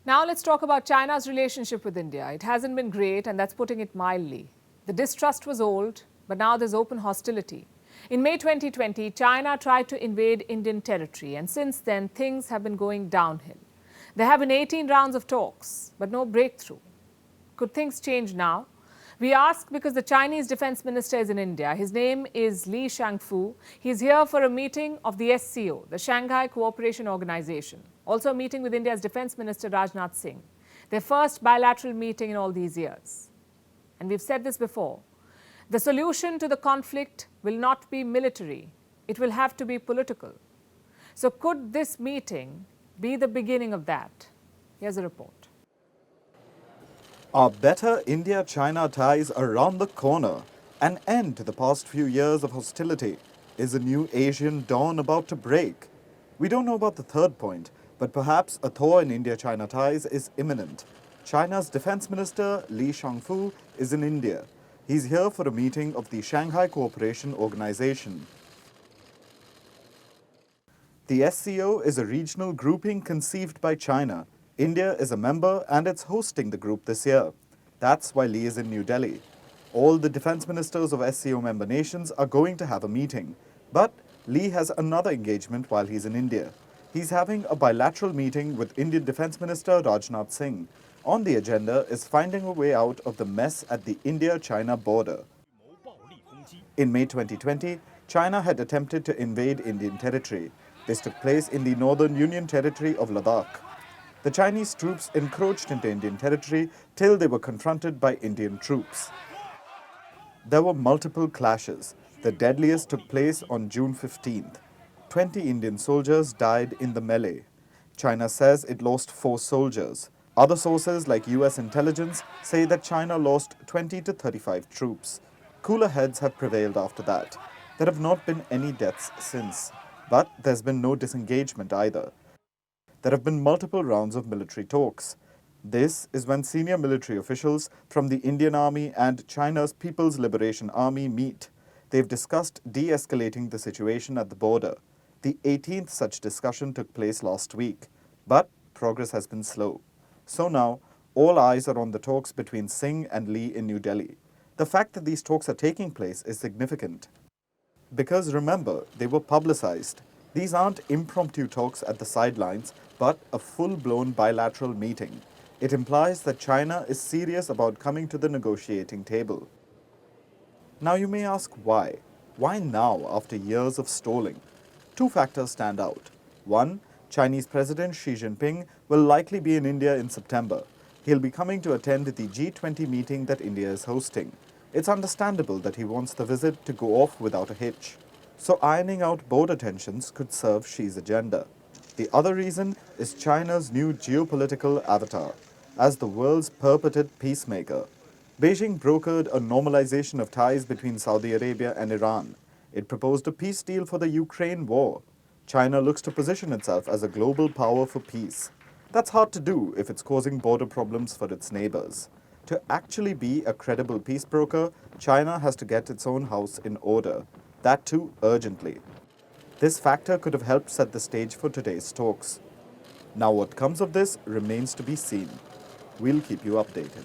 Now let's talk about China's relationship with India. It hasn't been great, and that's putting it mildly. The distrust was old, but now there's open hostility. In May 2020, China tried to invade Indian territory, and since then, things have been going downhill. There have been 18 rounds of talks, but no breakthrough. Could things change now? We ask because the Chinese defense minister is in India. His name is Li Shangfu. He's here for a meeting of the SCO, the Shanghai Cooperation Organization. Also a meeting with India's defense minister Rajnath Singh. Their first bilateral meeting in all these years. And we've said this before. The solution to the conflict will not be military. It will have to be political. So could this meeting be the beginning of that? Here's a report. Are better India-China ties around the corner? An end to the past few years of hostility? Is a new Asian dawn about to break? We don't know about the third point, but perhaps a thaw in India-China ties is imminent. China's defense minister, Li Shangfu, is in India. He's here for a meeting of the Shanghai Cooperation Organization. The SCO is a regional grouping conceived by China. India is a member and it's hosting the group this year. That's why Li is in New Delhi. All the defense ministers of SCO member nations are going to have a meeting. But Li has another engagement while he's in India. He's having a bilateral meeting with Indian Defense Minister Rajnath Singh. On the agenda is finding a way out of the mess at the India-China border. In May 2020, China had attempted to invade Indian territory. This took place in the northern Union territory of Ladakh. The Chinese troops encroached into Indian territory till they were confronted by Indian troops. There were multiple clashes. The deadliest took place on June 15th. 20 Indian soldiers died in the melee. China says it lost 4 soldiers. Other sources like US intelligence say that China lost 20 to 35 troops. Cooler heads have prevailed after that. There have not been any deaths since. But there's been no disengagement either. There have been multiple rounds of military talks. This is when senior military officials from the Indian Army and China's People's Liberation Army meet. They've discussed de-escalating the situation at the border. The 18th such discussion took place last week, but progress has been slow. So now, all eyes are on the talks between Singh and Li in New Delhi. The fact that these talks are taking place is significant. Because remember, they were publicized. These aren't impromptu talks at the sidelines, but a full-blown bilateral meeting. It implies that China is serious about coming to the negotiating table. Now you may ask why. Why now after years of stalling? 2 factors stand out. One, Chinese President Xi Jinping will likely be in India in September. He'll be coming to attend the G20 meeting that India is hosting. It's understandable that he wants the visit to go off without a hitch. So ironing out border tensions could serve Xi's agenda. The other reason is China's new geopolitical avatar. As the world's purported peacemaker, Beijing brokered a normalization of ties between Saudi Arabia and Iran. It proposed a peace deal for the Ukraine war. China looks to position itself as a global power for peace. That's hard to do if it's causing border problems for its neighbors. To actually be a credible peace broker, China has to get its own house in order. That too urgently. This factor could have helped set the stage for today's talks. Now what comes of this remains to be seen. We'll keep you updated.